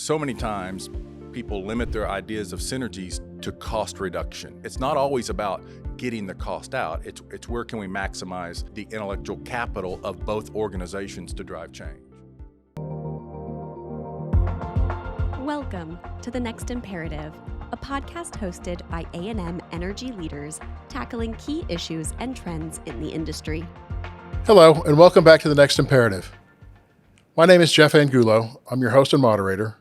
So many times people limit their ideas of synergies to cost reduction. It's not always about getting the cost out. It's where can we maximize the intellectual capital of both organizations to drive change. Welcome to The Next Imperative, a podcast hosted by A&M energy leaders tackling key issues and trends in the industry. Hello, and welcome back to The Next Imperative. My name is Geoff Angulo. I'm your host and moderator.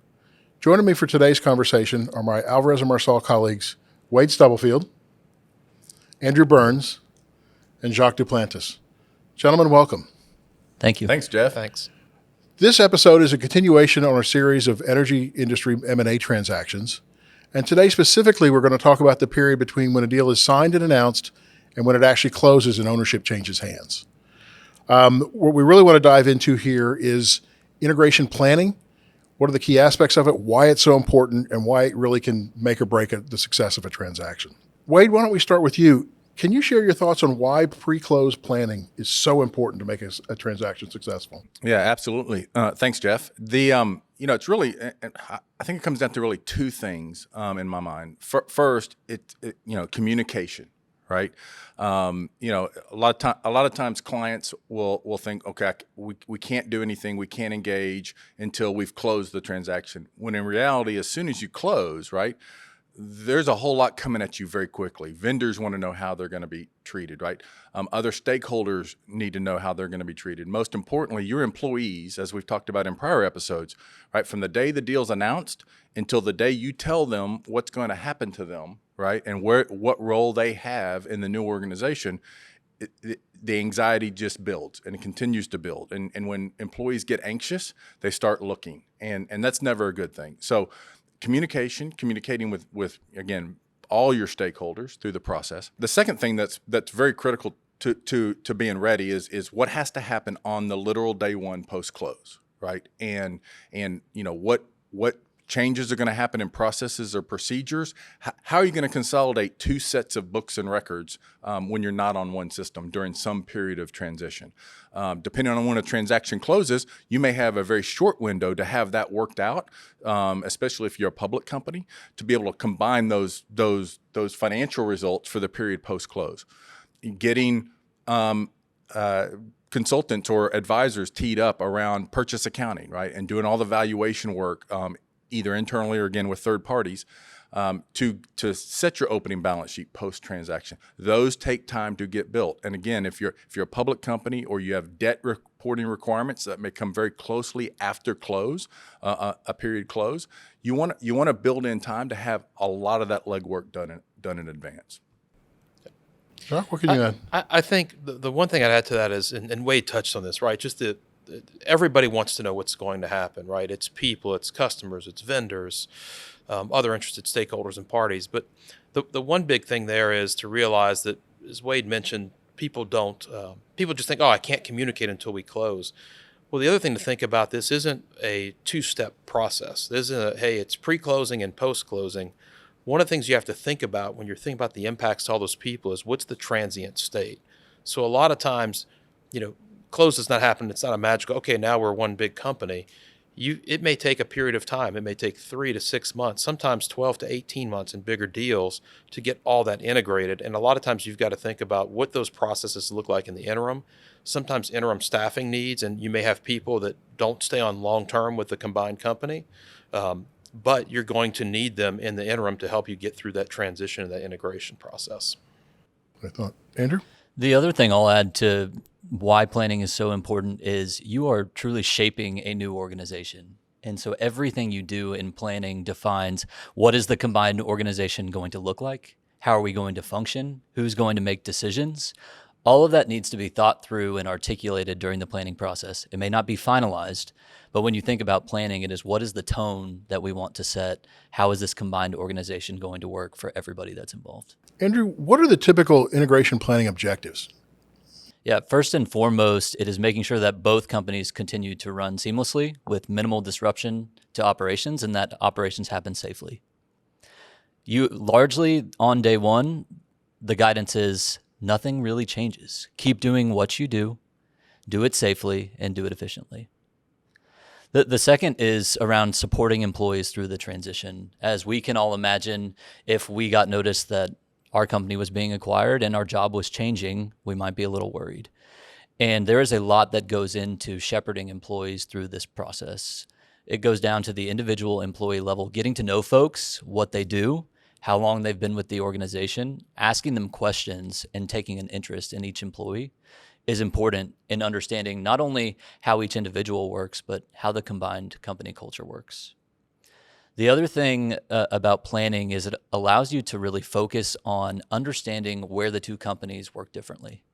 Joining me for today's conversation are my Alvarez Marsal colleagues, Wade Stubblefield, Andrew Burns, and Jacques Duplantis. Gentlemen, welcome. Thank you. Thanks, Geoff. Thanks. This episode is a continuation on our series of energy industry M&A transactions. And today specifically, we're going to talk about the period between when a deal is signed and announced and when it actually closes and ownership changes hands. What we really want to dive into here is integration planning. What are the key aspects of it, why it's so important, and why it really can make or break the success of a transaction. Wade, why don't we start with you? Can you share your thoughts on why pre-close planning is so important to make a transaction successful? Yeah, absolutely. Thanks, Geoff. It's really, I think it comes down to really two things in my mind. First, communication. Right, a lot of times clients will think, okay, we can't do anything, we can't engage until we've closed the transaction. When in reality, as soon as you close, right, there's a whole lot coming at you very quickly. Vendors want to know how they're going to be treated, right? Other stakeholders need to know how they're going to be treated. Most importantly, your employees, as we've talked about in prior episodes, right, from the day the deal's announced until the day you tell them what's going to happen to them, right, and what role they have in the new organization, the anxiety just builds and it continues to build. And when employees get anxious, they start looking, and that's never a good thing. So communicating with again, all your stakeholders through the process. The second thing that's very critical to being ready is what has to happen on the literal day one post-close, right? And what changes are going to happen in processes or procedures. How are you going to consolidate two sets of books and records when you're not on one system during some period of transition? Depending on when a transaction closes, you may have a very short window to have that worked out, especially if you're a public company, to be able to combine those financial results for the period post-close. Getting consultants or advisors teed up around purchase accounting, right, and doing all the valuation work, either internally or again with third parties, to set your opening balance sheet post-transaction. Those take time to get built. And again, if you're a public company or you have debt reporting requirements that may come very closely after close, a period close, you want to build in time to have a lot of that legwork done in advance. Jacques, what can you add? I think the one thing I'd add to that is, and Wade touched on this, right? Just everybody wants to know what's going to happen, right? It's people, it's customers, it's vendors, other interested stakeholders and parties. But the one big thing there is to realize that, as Wade mentioned, people just think, I can't communicate until we close. Well, the other thing to think about, this isn't a two-step process. This isn't it's pre-closing and post-closing. One of the things you have to think about when you're thinking about the impacts to all those people is what's the transient state. So a lot of times, close does not happen. It's not a magical, okay, now we're one big company. It may take a period of time. It may take 3 to 6 months, sometimes 12 to 18 months in bigger deals to get all that integrated. And a lot of times you've got to think about what those processes look like in the interim. Sometimes interim staffing needs, and you may have people that don't stay on long-term with the combined company, but you're going to need them in the interim to help you get through that transition and that integration process. I thought. Andrew? The other thing I'll add to why planning is so important is you are truly shaping a new organization. And so everything you do in planning defines what is the combined organization going to look like? How are we going to function? Who's going to make decisions? All of that needs to be thought through and articulated during the planning process. It may not be finalized, but when you think about planning, it is what is the tone that we want to set? How is this combined organization going to work for everybody that's involved? Andrew, what are the typical integration planning objectives? Yeah, first and foremost, it is making sure that both companies continue to run seamlessly with minimal disruption to operations and that operations happen safely. You largely on day one, the guidance is nothing really changes. Keep doing what you do it safely, and do it efficiently. The second is around supporting employees through the transition. As we can all imagine, if we got notice that our company was being acquired and our job was changing, we might be a little worried. And there is a lot that goes into shepherding employees through this process. It goes down to the individual employee level, getting to know folks, what they do, how long they've been with the organization, asking them questions and taking an interest in each employee is important in understanding not only how each individual works, but how the combined company culture works. The other thing about planning is it allows you to really focus on understanding where the two companies work differently.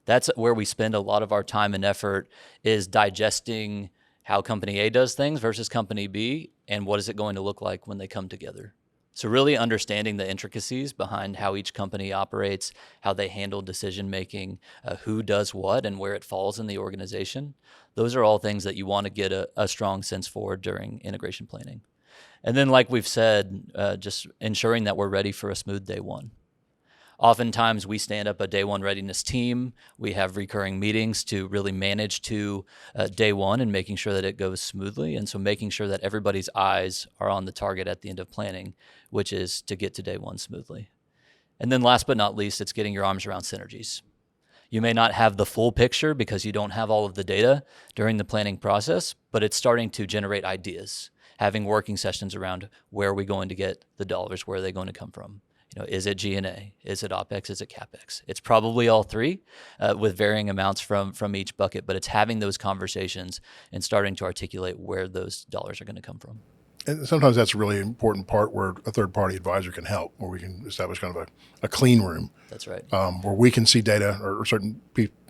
That's where we spend a lot of our time and effort, is digesting how company A does things versus company B, and what is it going to look like when they come together. So really understanding the intricacies behind how each company operates, how they handle decision-making, who does what and where it falls in the organization. Those are all things that you want to get a strong sense for during integration planning. And then, like we've said, just ensuring that we're ready for a smooth day one. Oftentimes, we stand up a day one readiness team. We have recurring meetings to really manage to day one and making sure that it goes smoothly. And so making sure that everybody's eyes are on the target at the end of planning, which is to get to day one smoothly. And then last but not least, it's getting your arms around synergies. You may not have the full picture because you don't have all of the data during the planning process, but it's starting to generate ideas, having working sessions around where are we going to get the dollars, where are they going to come from? Is it G&A? Is it OpEx? Is it CapEx? It's probably all three with varying amounts from each bucket, but it's having those conversations and starting to articulate where those dollars are going to come from. And sometimes that's a really important part where a third-party advisor can help, where we can establish kind of a clean room. That's right. Where we can see data, or certain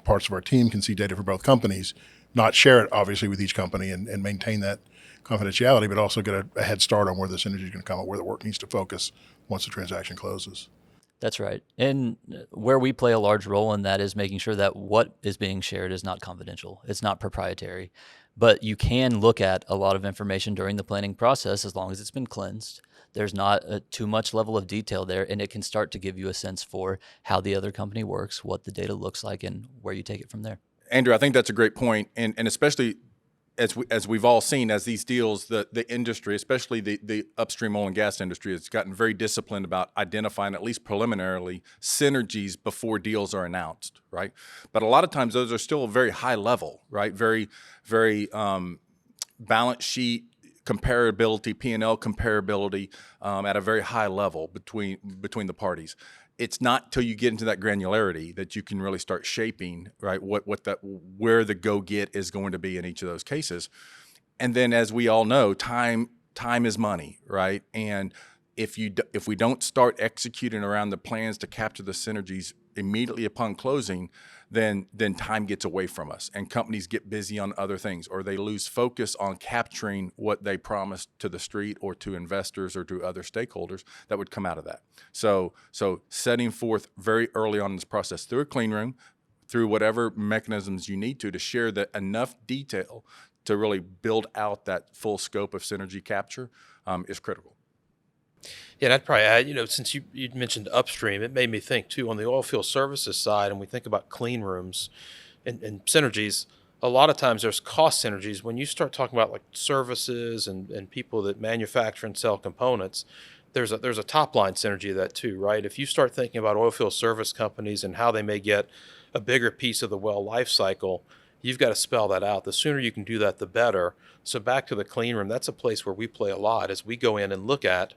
parts of our team can see data for both companies, not share it, obviously, with each company and maintain that confidentiality, but also get a head start on where the synergy is going to come and where the work needs to focus once the transaction closes. That's right. And where we play a large role in that is making sure that what is being shared is not confidential. It's not proprietary. But you can look at a lot of information during the planning process as long as it's been cleansed. There's not too much level of detail there, and it can start to give you a sense for how the other company works, what the data looks like, and where you take it from there. Andrew, I think that's a great point, and especially as we've all seen, as these deals, the industry, especially the upstream oil and gas industry, has gotten very disciplined about identifying, at least preliminarily, synergies before deals are announced, right? But a lot of times those are still very high level, right? Very balance sheet comparability, P&L comparability at a very high level between the parties. It's not till you get into that granularity that you can really start shaping, right, where the go-get is going to be in each of those cases. And then, as we all know, time is money, right? And if we don't start executing around the plans to capture the synergies immediately upon closing, then time gets away from us, and companies get busy on other things, or they lose focus on capturing what they promised to the street or to investors or to other stakeholders that would come out of that. So setting forth very early on in this process through a clean room, through whatever mechanisms you need to share enough detail to really build out that full scope of synergy capture is critical. Yeah, and I'd probably add, since you mentioned upstream, it made me think too on the oil field services side, and we think about clean rooms and synergies. A lot of times there's cost synergies when you start talking about like services and people that manufacture and sell components. There's a top line synergy of that too, right? If you start thinking about oil field service companies and how they may get a bigger piece of the well life cycle, you've got to spell that out. The sooner you can do that, the better. So back to the clean room, that's a place where we play a lot as we go in and look at,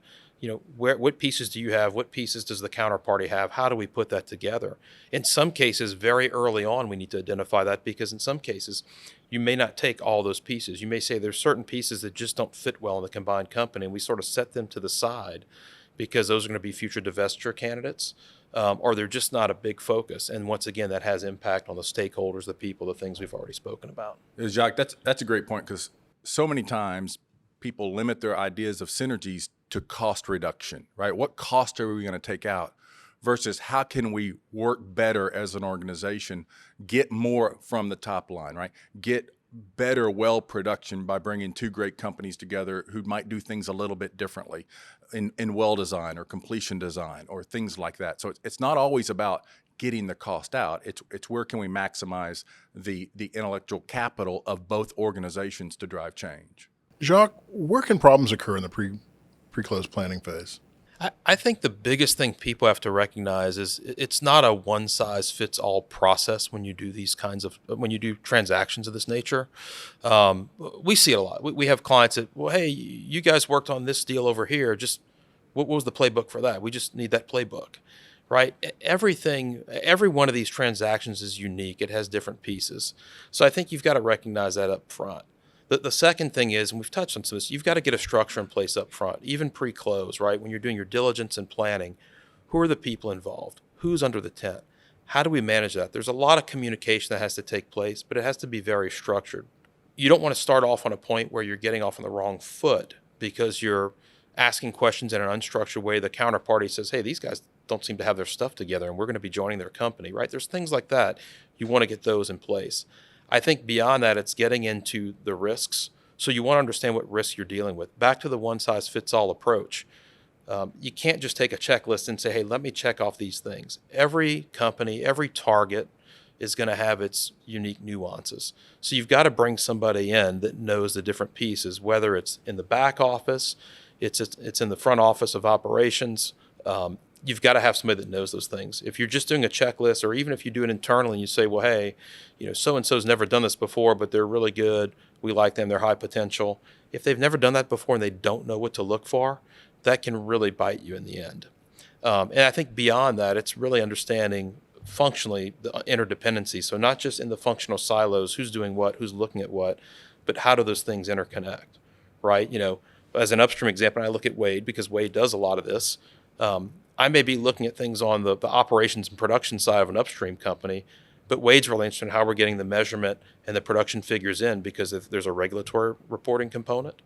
what pieces do you have? What pieces does the counterparty have? How do we put that together? In some cases, very early on, we need to identify that, because in some cases, you may not take all those pieces. You may say there's certain pieces that just don't fit well in the combined company, and we sort of set them to the side because those are going to be future divestiture candidates, or they're just not a big focus. And once again, that has impact on the stakeholders, the people, the things we've already spoken about. Jacques, that's a great point, because so many times people limit their ideas of synergies to cost reduction, right? What cost are we going to take out versus how can we work better as an organization, get more from the top line, right? Get better well production by bringing two great companies together who might do things a little bit differently in well design or completion design or things like that. So it's not always about getting the cost out. It's where can we maximize the intellectual capital of both organizations to drive change. Jacques, where can problems occur in the pre-close planning phase? I think the biggest thing people have to recognize is it's not a one-size-fits-all process when you do when you do transactions of this nature. We see it a lot. We have clients that, well, hey, you guys worked on this deal over here. Just what was the playbook for that? We just need that playbook, right? Every one of these transactions is unique. It has different pieces. So I think you've got to recognize that up front. The second thing is, and we've touched on this, you've got to get a structure in place up front, even pre-close, right? When you're doing your diligence and planning, who are the people involved? Who's under the tent? How do we manage that? There's a lot of communication that has to take place, but it has to be very structured. You don't want to start off on a point where you're getting off on the wrong foot because you're asking questions in an unstructured way. The counterparty says, hey, these guys don't seem to have their stuff together and we're going to be joining their company, right? There's things like that. You want to get those in place. I think beyond that, it's getting into the risks. So you want to understand what risks you're dealing with. Back to the one-size-fits-all approach. You can't just take a checklist and say, hey, let me check off these things. Every company, every target is going to have its unique nuances. So you've got to bring somebody in that knows the different pieces, whether it's in the back office, it's in the front office of operations. You've got to have somebody that knows those things. If you're just doing a checklist, or even if you do it internally and you say, well, hey, so-and-so's never done this before, but they're really good. We like them. They're high potential. If they've never done that before and they don't know what to look for, that can really bite you in the end. And I think beyond that, it's really understanding functionally the interdependency. So not just in the functional silos, who's doing what, who's looking at what, but how do those things interconnect, right? As an upstream example, I look at Wade because Wade does a lot of this. I may be looking at things on the operations and production side of an upstream company, but Wade's really interested in how we're getting the measurement and the production figures in, because if there's a regulatory reporting component,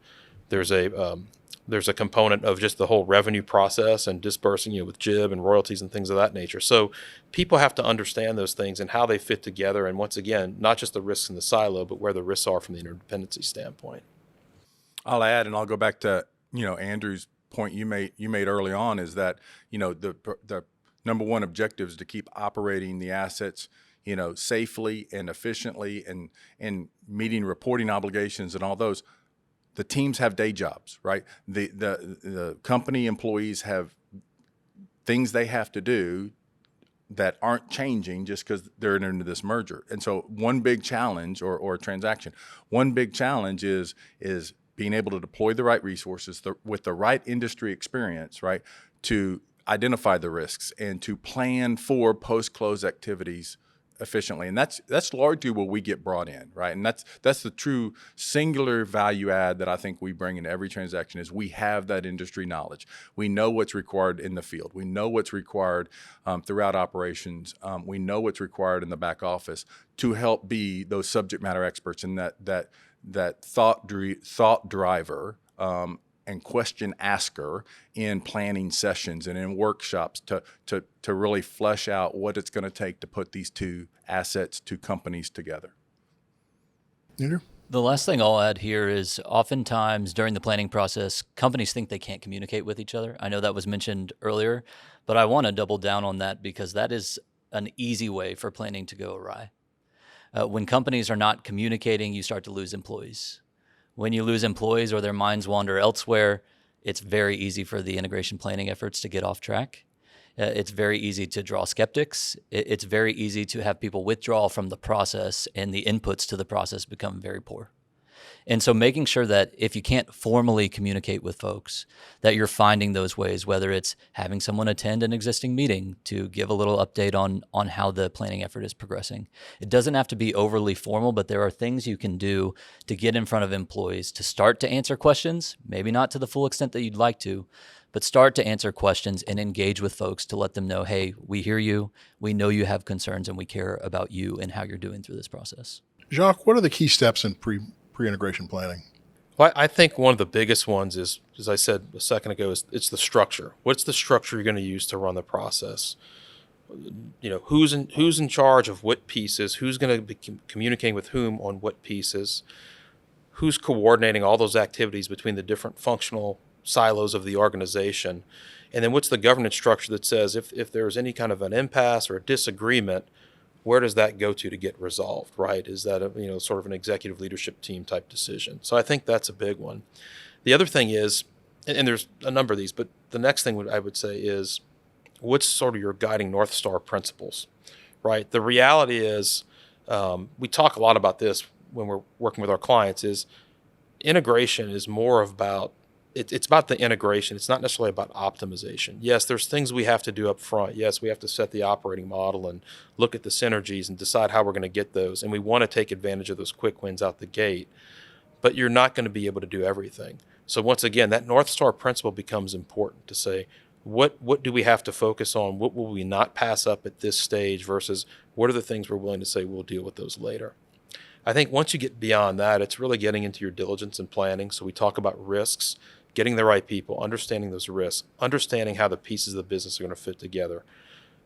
there's a component of just the whole revenue process and dispersing, with JIB and royalties and things of that nature. So people have to understand those things and how they fit together. And once again, not just the risks in the silo, but where the risks are from the interdependency standpoint. I'll add, and I'll go back to, Andrew's point you made early on, is that, the number one objective is to keep operating the assets, safely and efficiently and meeting reporting obligations and all those. The teams have day jobs, right? The company employees have things they have to do that aren't changing just because they're into this merger. And so one big challenge or transaction, one big challenge is being able to deploy the right resources with the right industry experience, right, to identify the risks and to plan for post-close activities efficiently. And that's largely where we get brought in, right? And that's the true singular value add that I think we bring in every transaction, is we have that industry knowledge. We know what's required in the field. We know what's required throughout operations. We know what's required in the back office to help be those subject matter experts and that thought driver and question asker in planning sessions and in workshops to really flesh out what it's going to take to put these two assets, two companies together. Andrew? The last thing I'll add here is oftentimes during the planning process, companies think they can't communicate with each other. I know that was mentioned earlier, but I want to double down on that because that is an easy way for planning to go awry. When companies are not communicating, you start to lose employees. When you lose employees or their minds wander elsewhere, it's very easy for the integration planning efforts to get off track. It's very easy to draw skeptics. It's very easy to have people withdraw from the process, and the inputs to the process become very poor. And so making sure that if you can't formally communicate with folks, that you're finding those ways, whether it's having someone attend an existing meeting to give a little update on how the planning effort is progressing. It doesn't have to be overly formal, but there are things you can do to get in front of employees to start to answer questions, maybe not to the full extent that you'd like to, but start to answer questions and engage with folks to let them know, hey, we hear you, we know you have concerns, and we care about you and how you're doing through this process. Jacques, what are the key steps in pre-integration planning? Well, I think one of the biggest ones is, as I said a second ago, it's the structure. What's the structure you're going to use to run the process? Who's in charge of what pieces? Who's going to be communicating with whom on what pieces? Who's coordinating all those activities between the different functional silos of the organization? And then what's the governance structure that says if there's any kind of an impasse or a disagreement, where does that go to get resolved, right? Is that sort of an executive leadership team type decision? So I think that's a big one. The other thing is, and there's a number of these, but the next thing I would say is, what's sort of your guiding North Star principles, right? The reality is, we talk a lot about this when we're working with our clients, is integration is more about, it's about the integration. It's not necessarily about optimization. Yes, there's things we have to do up front. Yes, we have to set the operating model and look at the synergies and decide how we're going to get those. And we want to take advantage of those quick wins out the gate, but you're not going to be able to do everything. So once again, that North Star principle becomes important to say, what do we have to focus on? What will we not pass up at this stage versus what are the things we're willing to say we'll deal with those later? I think once you get beyond that, it's really getting into your diligence and planning. So we talk about risks, getting the right people, understanding those risks, understanding how the pieces of the business are going to fit together.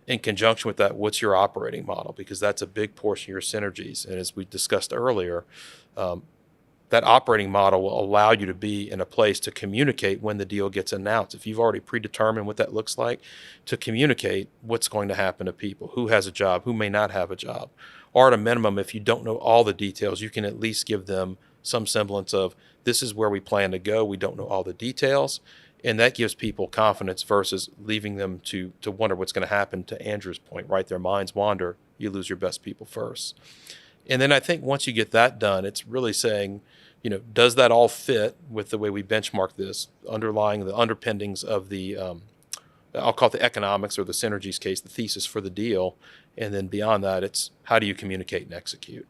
In conjunction with that, what's your operating model? Because that's a big portion of your synergies. And as we discussed earlier, that operating model will allow you to be in a place to communicate when the deal gets announced. If you've already predetermined what that looks like, to communicate what's going to happen to people, who has a job, who may not have a job. Or at a minimum, if you don't know all the details, you can at least give them some semblance of, this is where we plan to go. We don't know all the details. And that gives people confidence versus leaving them to wonder what's going to happen. To Andrew's point, right? Their minds wander. You lose your best people first. And then I think once you get that done, it's really saying, does that all fit with the way we benchmark this, underlying the underpinnings of the, I'll call it the economics or the synergies case, the thesis for the deal. And then beyond that, it's how do you communicate and execute?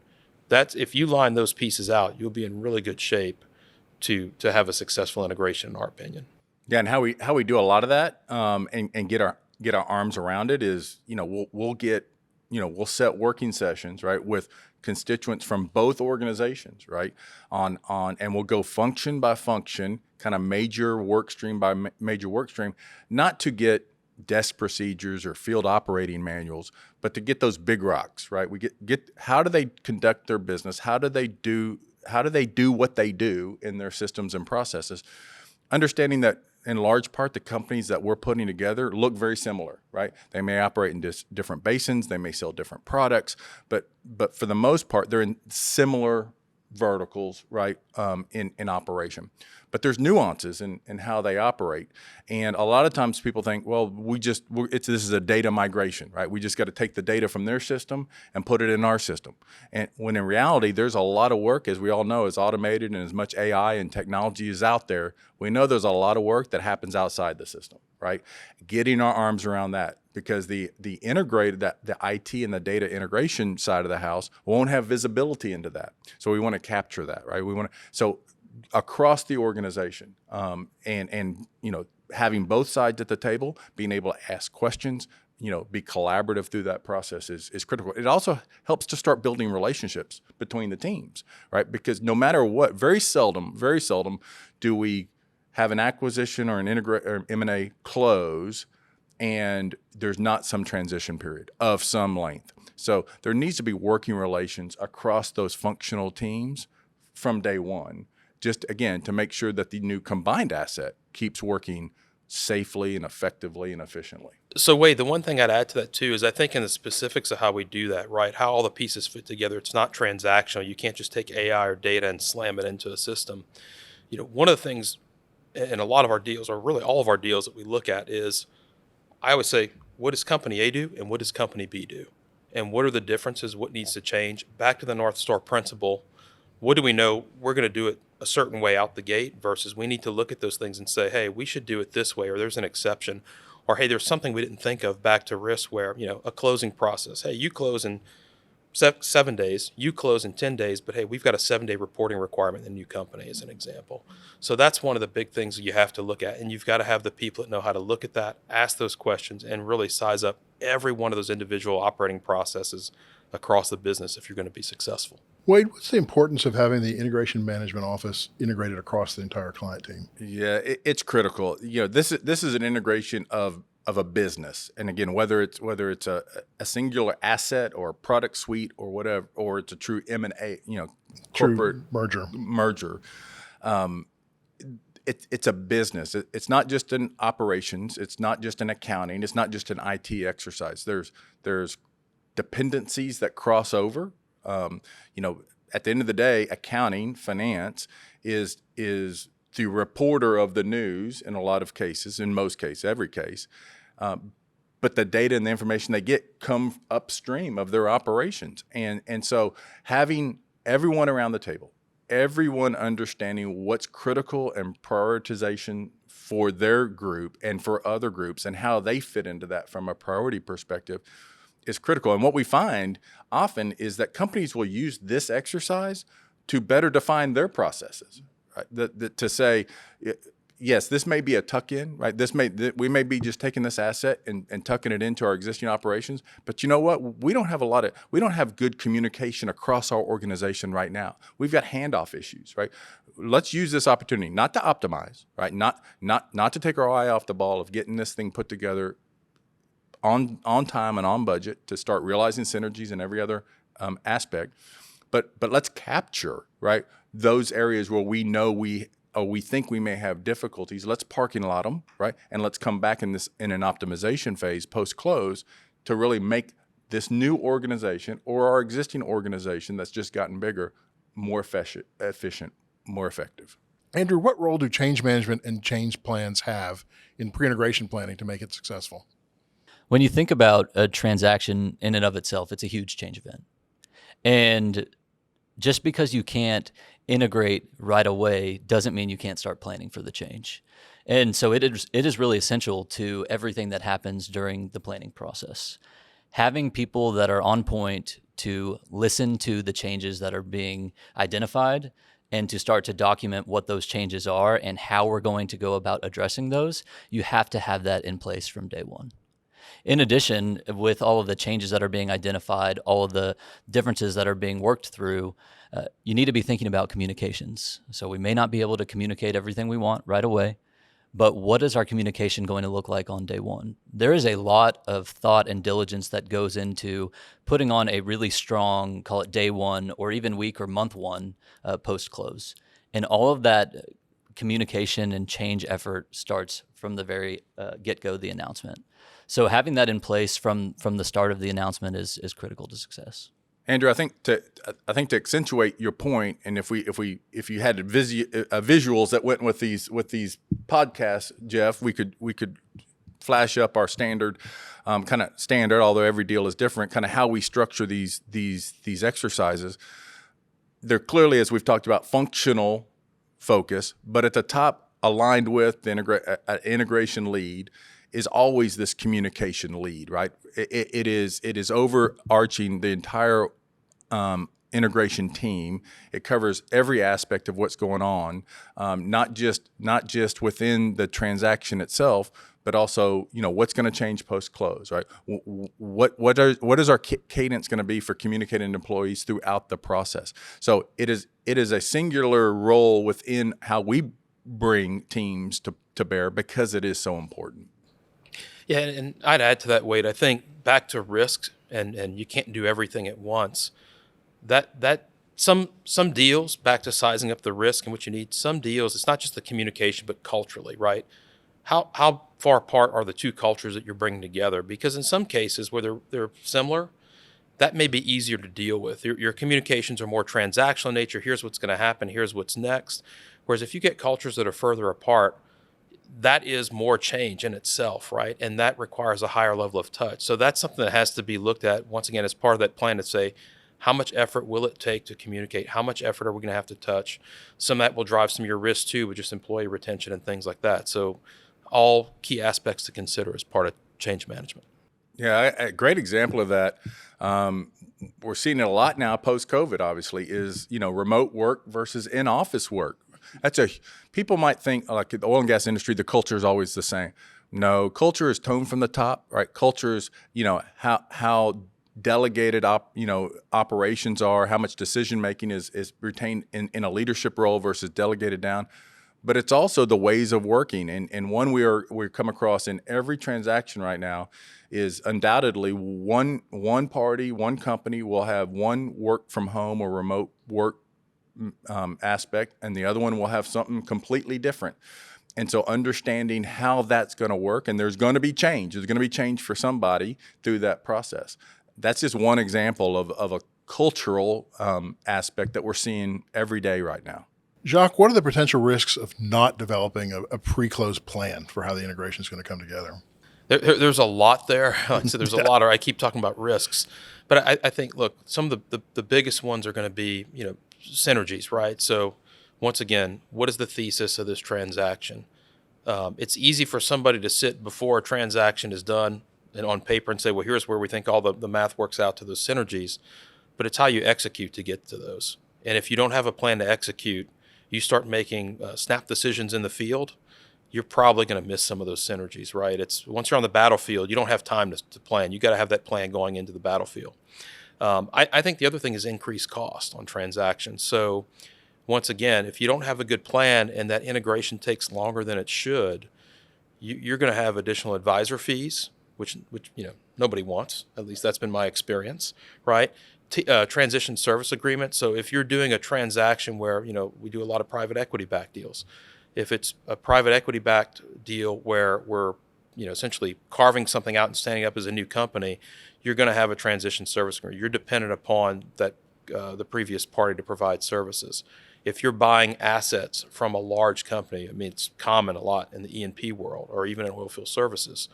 That's, if you line those pieces out, you'll be in really good shape to have a successful integration, in our opinion. Yeah, and how we do a lot of that and get our arms around it is, we'll set working sessions, right, with constituents from both organizations, right, and we'll go function by function, kind of major work stream by major work stream, not to get desk procedures or field operating manuals, but to get those big rocks, right? We get how do they conduct their business? How do they do what they do in their systems and processes? Understanding that in large part, the companies that we're putting together look very similar, right? They may operate in different basins, they may sell different products, but for the most part, they're in similar verticals, right, in operation. But there's nuances in how they operate. And a lot of times people think, well, this is a data migration, right? We just got to take the data from their system and put it in our system. And when in reality, there's a lot of work, as we all know, as automated and as much AI and technology is out there, we know there's a lot of work that happens outside the system, right? Getting our arms around that, because the integrated, the IT and the data integration side of the house won't have visibility into that. So we want to capture that, right? So across the organization, and having both sides at the table, being able to ask questions, be collaborative through that process is critical. It also helps to start building relationships between the teams, right? Because no matter what, very seldom do we have an acquisition or an or M&A close and there's not some transition period of some length. So there needs to be working relations across those functional teams from day one, just again, to make sure that the new combined asset keeps working safely and effectively and efficiently. So Wade, the one thing I'd add to that too is I think in the specifics of how we do that, right, how all the pieces fit together, it's not transactional. You can't just take AI or data and slam it into a system. One of the things in a lot of our deals, or really all of our deals that we look at, is I always say, what does company A do and what does company B do? And what are the differences? What needs to change? Back to the North Star principle, what do we know we're going to do it a certain way out the gate versus we need to look at those things and say, hey, we should do it this way, or there's an exception, or hey, there's something we didn't think of. Back to risk where, a closing process. Hey, you close in 7 days, you close in 10 days, but hey, we've got a 7-day reporting requirement in the new company as an example. So that's one of the big things that you have to look at. And you've got to have the people that know how to look at that, ask those questions, and really size up every one of those individual operating processes across the business if you're going to be successful. Wade, what's the importance of having the integration management office integrated across the entire client team? Yeah, it's critical. This is an integration of a business, and again, whether it's a singular asset or a product suite or whatever, or it's a true M&A, corporate true merger. it's a business. It's not just an operations. It's not just an accounting. It's not just an IT exercise. There's dependencies that cross over. At the end of the day, accounting, finance is the reporter of the news in a lot of cases, in most cases, every case. But the data and the information they get come upstream of their operations. And so having everyone around the table, everyone understanding what's critical and prioritization for their group and for other groups and how they fit into that from a priority perspective is critical. And what we find often is that companies will use this exercise to better define their processes, right? To say, yes, this may be a tuck-in, right? We may be just taking this asset and tucking it into our existing operations, but you know what? We don't have good communication across our organization right now. We've got handoff issues, right? Let's use this opportunity not to optimize, right? Not to take our eye off the ball of getting this thing put together on time and on budget to start realizing synergies in every other aspect, but let's capture, right, those areas where we know we think we may have difficulties. Let's parking lot them, right, and let's come back in an optimization phase post close to really make this new organization or our existing organization that's just gotten bigger more efficient, more effective. Andrew, what role do change management and change plans have in pre-integration planning to make it successful? When you think about a transaction in and of itself, it's a huge change event. And just because you can't integrate right away doesn't mean you can't start planning for the change. And so it is really essential to everything that happens during the planning process. Having people that are on point to listen to the changes that are being identified and to start to document what those changes are and how we're going to go about addressing those, you have to have that in place from day one. In addition, with all of the changes that are being identified, all of the differences that are being worked through, you need to be thinking about communications. So we may not be able to communicate everything we want right away, but what is our communication going to look like on day one? There is a lot of thought and diligence that goes into putting on a really strong, call it day one, or even week or month one post-close. And all of that communication and change effort starts from the very get-go, the announcement. So having that in place from the start of the announcement is critical to success. Andrew, I think to accentuate your point, and if you had visuals that went with these podcasts, Geoff, we could flash up our standard, although every deal is different, kind of how we structure these exercises. They're clearly, as we've talked about, functional focus, but at the top, aligned with the integration lead, is always this communication lead, right? It is overarching the entire integration team. It covers every aspect of what's going on, not just within the transaction itself, but also what's going to change post close, right? What is our cadence going to be for communicating to employees throughout the process? So it is a singular role within how we bring teams to bear because it is so important. Yeah, and I'd add to that, Wade. I think back to risks, and you can't do everything at once. That some deals, back to sizing up the risk and what you need. Some deals, it's not just the communication, but culturally, right? How far apart are the two cultures that you're bringing together? Because in some cases where they're similar, that may be easier to deal with. Your communications are more transactional in nature. Here's what's going to happen. Here's what's next. Whereas if you get cultures that are further apart, that is more change in itself, right? And that requires a higher level of touch. So that's something that has to be looked at, once again, as part of that plan to say, how much effort will it take to communicate? How much effort are we going to have to touch? Some of that will drive some of your risks too, with just employee retention and things like that. So all key aspects to consider as part of change management. Yeah, a great example of that, we're seeing it a lot now post-COVID, obviously, is, remote work versus in-office work. People might think, like the oil and gas industry, the culture is always the same. No, culture is toned from the top, right? Culture is, how delegated operations are, how much decision making is retained in a leadership role versus delegated down. But it's also the ways of working, and one we come across in every transaction right now is undoubtedly one party, one company will have one work from home or remote work aspect, and the other one will have something completely different. And so understanding how that's going to work, and there's going to be change. There's going to be change for somebody through that process. That's just one example of a cultural aspect that we're seeing every day right now. Jacques, what are the potential risks of not developing a pre-closed plan for how the integration is going to come together? There's a lot there. Like I said, there's a lot. I keep talking about risks, but I think, look, some of the biggest ones are going to be, synergies, right? So once again, what is the thesis of this transaction? It's easy for somebody to sit before a transaction is done and on paper and say, well, here's where we think all the math works out to those synergies, but it's how you execute to get to those. And if you don't have a plan to execute, you start making snap decisions in the field, you're probably going to miss some of those synergies, right? It's once you're on the battlefield, you don't have time to plan. You got to have that plan going into the battlefield. I think the other thing is increased cost on transactions. So once again, if you don't have a good plan and that integration takes longer than it should, you're going to have additional advisor fees, which nobody wants. At least that's been my experience, right? Transition service agreement. So if you're doing a transaction where we do a lot of private equity backed deals, if it's a private equity backed deal where we're essentially carving something out and standing up as a new company, you're going to have a transition service agreement. You're dependent upon that the previous party to provide services. If you're buying assets from a large company, it's common a lot in the E&P world or even in oilfield services,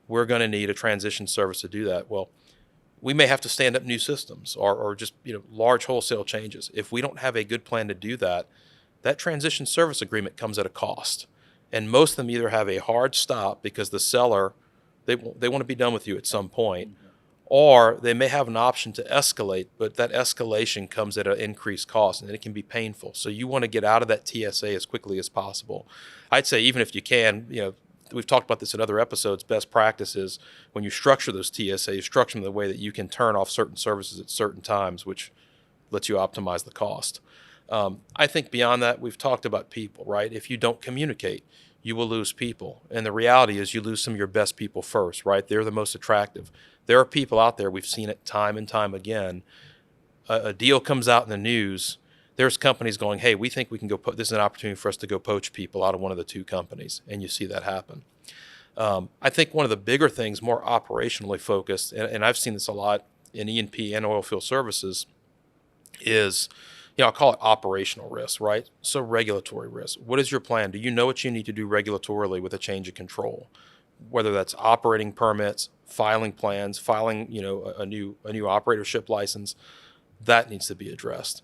we're going to need a transition service to do that. Well, we may have to stand up new systems or just large wholesale changes. If we don't have a good plan to do that, that transition service agreement comes at a cost. And most of them either have a hard stop because the seller, they want to be done with you at some point, or they may have an option to escalate, but that escalation comes at an increased cost, and it can be painful. So you want to get out of that TSA as quickly as possible. I'd say even if you can, we've talked about this in other episodes, best practices, when you structure those TSAs, you structure them the way that you can turn off certain services at certain times, which lets you optimize the cost. I think beyond that, we've talked about people, right? If you don't communicate, you will lose people. And the reality is you lose some of your best people first, right? They're the most attractive. There are people out there, we've seen it time and time again. A deal comes out in the news, there's companies going, hey, we think we can this is an opportunity for us to go poach people out of one of the two companies. And you see that happen. I think one of the bigger things, more operationally focused, and I've seen this a lot in E&P and oilfield services, is I'll call it operational risk, right? So regulatory risk. What is your plan? Do you know what you need to do regulatorily with a change of control? Whether that's operating permits, filing plans, filing a new operatorship license, that needs to be addressed.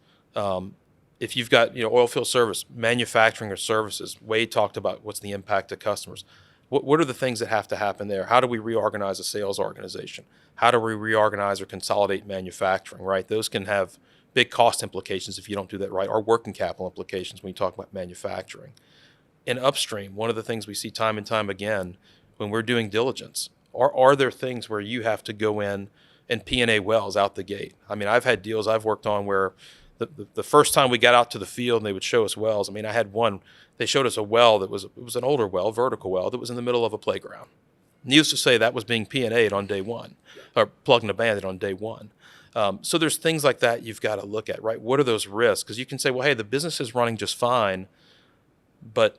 If you've got oilfield service, manufacturing or services, Wade talked about what's the impact to customers. What are the things that have to happen there? How do we reorganize a sales organization? How do we reorganize or consolidate manufacturing, right? Those can have big cost implications if you don't do that right, or working capital implications when you talk about manufacturing. In upstream, one of the things we see time and time again when we're doing diligence, are there things where you have to go in and P&A wells out the gate? I've had deals I've worked on where the first time we got out to the field and they would show us wells, I had one, they showed us a well it was an older well, vertical well, that was in the middle of a playground. Needless to say, that was being P&A'd on day one, or plugged and abandoned on day one. So there's things like that you've got to look at, right? What are those risks? Because you can say, well, hey, the business is running just fine, but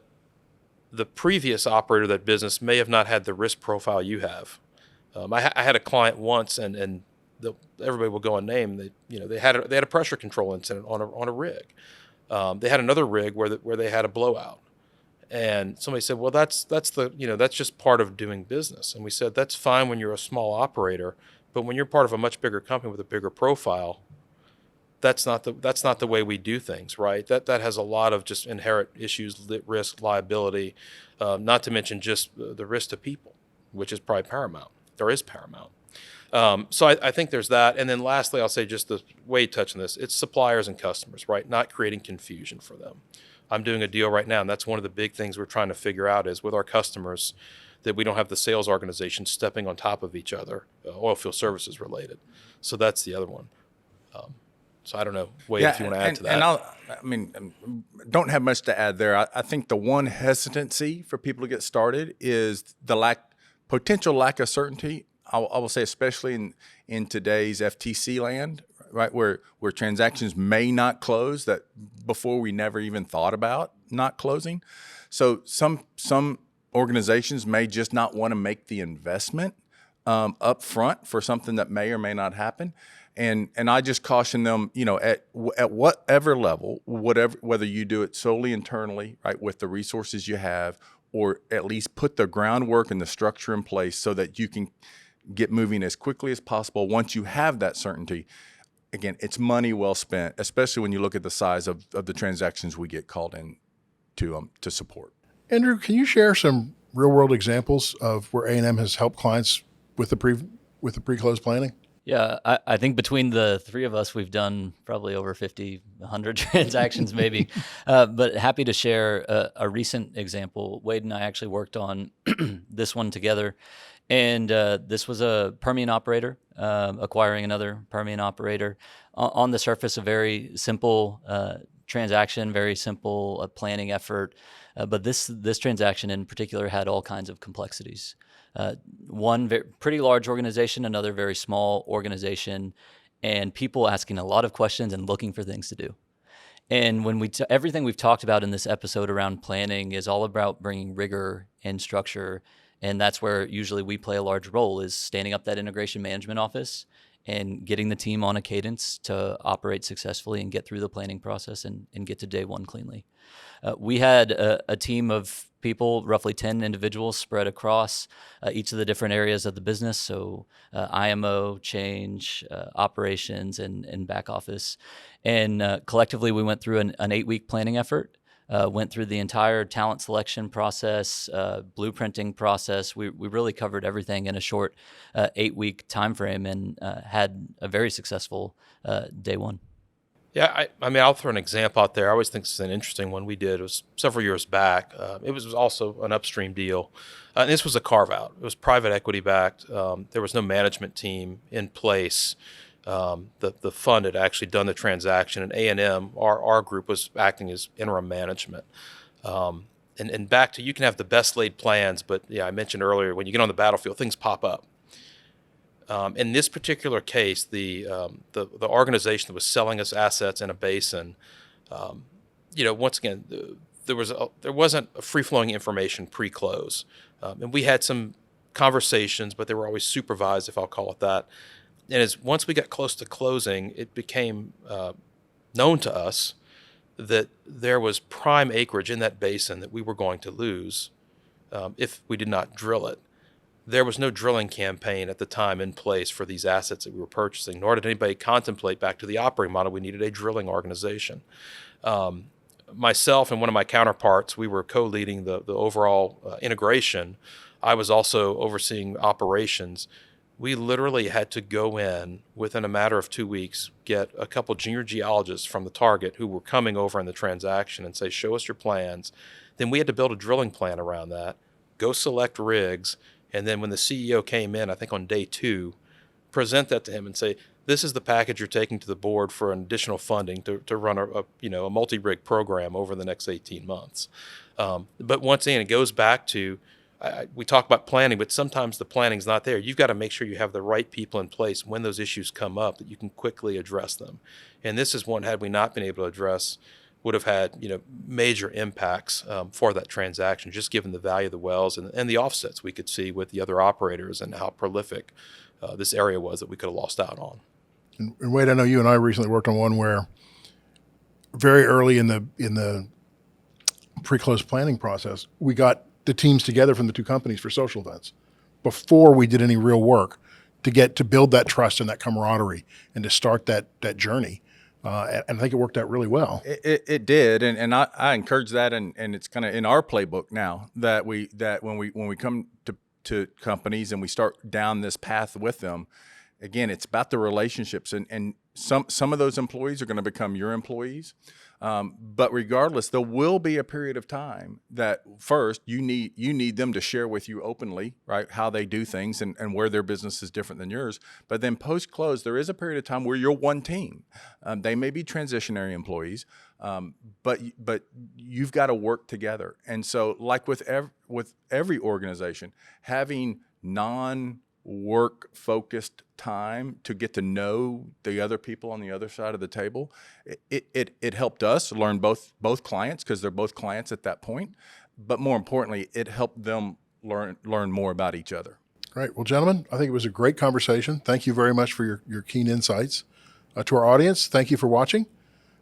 the previous operator of that business may have not had the risk profile you have. I had a client once, and everybody will go unnamed. They had a pressure control incident on a rig. They had another rig where they had a blowout, and somebody said, well, that's just part of doing business. And we said that's fine when you're a small operator. But when you're part of a much bigger company with a bigger profile, that's not the way we do things, right? That has a lot of just inherent issues, risk, liability, not to mention just the risk to people, which is probably paramount. There is paramount. So I think there's that. And then lastly, I'll say just the way touching this, it's suppliers and customers, right? Not creating confusion for them. I'm doing a deal right now, and that's one of the big things we're trying to figure out is with our customers, that we don't have the sales organization stepping on top of each other, oilfield services related. So that's the other one. So I don't know, Wade, if you want to add to that. Don't have much to add there. I think the one hesitancy for people to get started is the potential lack of certainty. I will say, especially in today's FTC land, right? Where transactions may not close that before we never even thought about not closing. So some organizations may just not want to make the investment up front for something that may or may not happen. And I just caution them, at whatever level, whether you do it solely internally, right, with the resources you have, or at least put the groundwork and the structure in place so that you can get moving as quickly as possible once you have that certainty. Again, it's money well spent, especially when you look at the size of the transactions we get called in to support. Andrew, can you share some real-world examples of where A&M has helped clients with the pre-close planning? Yeah, I think between the three of us, we've done probably over 50, 100 transactions maybe. But happy to share a recent example. Wade and I actually worked on this one together. And this was a Permian operator acquiring another Permian operator. On the surface, a very simple transaction, very simple planning effort. But this transaction in particular had all kinds of complexities. One pretty large organization, another very small organization, and people asking a lot of questions and looking for things to do. And when everything we've talked about in this episode around planning is all about bringing rigor and structure. And that's where usually we play a large role, is standing up that integration management office and getting the team on a cadence to operate successfully and get through the planning process and get to day one cleanly. We had a team of people, roughly 10 individuals spread across each of the different areas of the business. So IMO, change, operations, and back office. And collectively, we went through an 8-week planning effort. Went through the entire talent selection process, blueprinting process. We really covered everything in a short 8-week time frame and had a very successful day one. Yeah, I mean, I'll throw an example out there. I always think this is an interesting one we did. It was several years back. It was also an upstream deal. And this was a carve-out. It was private equity backed. There was no management team in place. The fund had actually done the transaction, and A&M, our group, was acting as interim management. And back to, you can have the best laid plans, but yeah, I mentioned earlier, when you get on the battlefield, things pop up. In this particular case, the organization that was selling us assets in a basin, once again, there wasn't a free-flowing information pre-close, and we had some conversations, but they were always supervised, if I'll call it that. And once we got close to closing, it became known to us that there was prime acreage in that basin that we were going to lose if we did not drill it. There was no drilling campaign at the time in place for these assets that we were purchasing, nor did anybody contemplate, back to the operating model, we needed a drilling organization. Myself and one of my counterparts, we were co-leading the overall integration. I was also overseeing operations. We literally had to go in within a matter of 2 weeks, get a couple junior geologists from the target who were coming over in the transaction and say, show us your plans. Then we had to build a drilling plan around that, go select rigs, and then when the CEO came in, I think on day 2, present that to him and say, this is the package you're taking to the board for an additional funding to run a multi-rig program over the next 18 months. But once again, it goes back to, we talk about planning, but sometimes the planning's not there. You've got to make sure you have the right people in place when those issues come up, that you can quickly address them. And this is one, had we not been able to address, would have had major impacts for that transaction, just given the value of the wells and the offsets we could see with the other operators and how prolific this area was that we could have lost out on. And Wade, I know you and I recently worked on one where very early in the pre-close planning process, we got the teams together from the two companies for social events before we did any real work to build that trust and that camaraderie and to start that journey. And I think it worked out really well. It did, and I encourage that, and it's kind of in our playbook now that when we come to companies and we start down this path with them, again, it's about the relationships, and some of those employees are going to become your employees. But regardless, there will be a period of time that first you need them to share with you openly, right, how they do things and where their business is different than yours. But then post-close, there is a period of time where you're one team. They may be transitionary employees, but you've got to work together. And so, like with every organization, having work-focused time to get to know the other people on the other side of the table. It helped us learn both clients, because they're both clients at that point. But more importantly, it helped them learn more about each other. Great. Well, gentlemen, I think it was a great conversation. Thank you very much for your keen insights. To our audience, thank you for watching.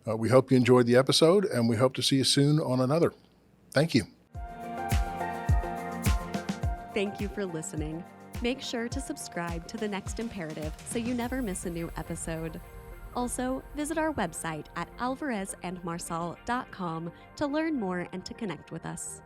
We hope you enjoyed the episode, and we hope to see you soon on another. Thank you. Thank you for listening. Make sure to subscribe to The Next Imperative so you never miss a new episode. Also, visit our website at alvarezandmarsal.com to learn more and to connect with us.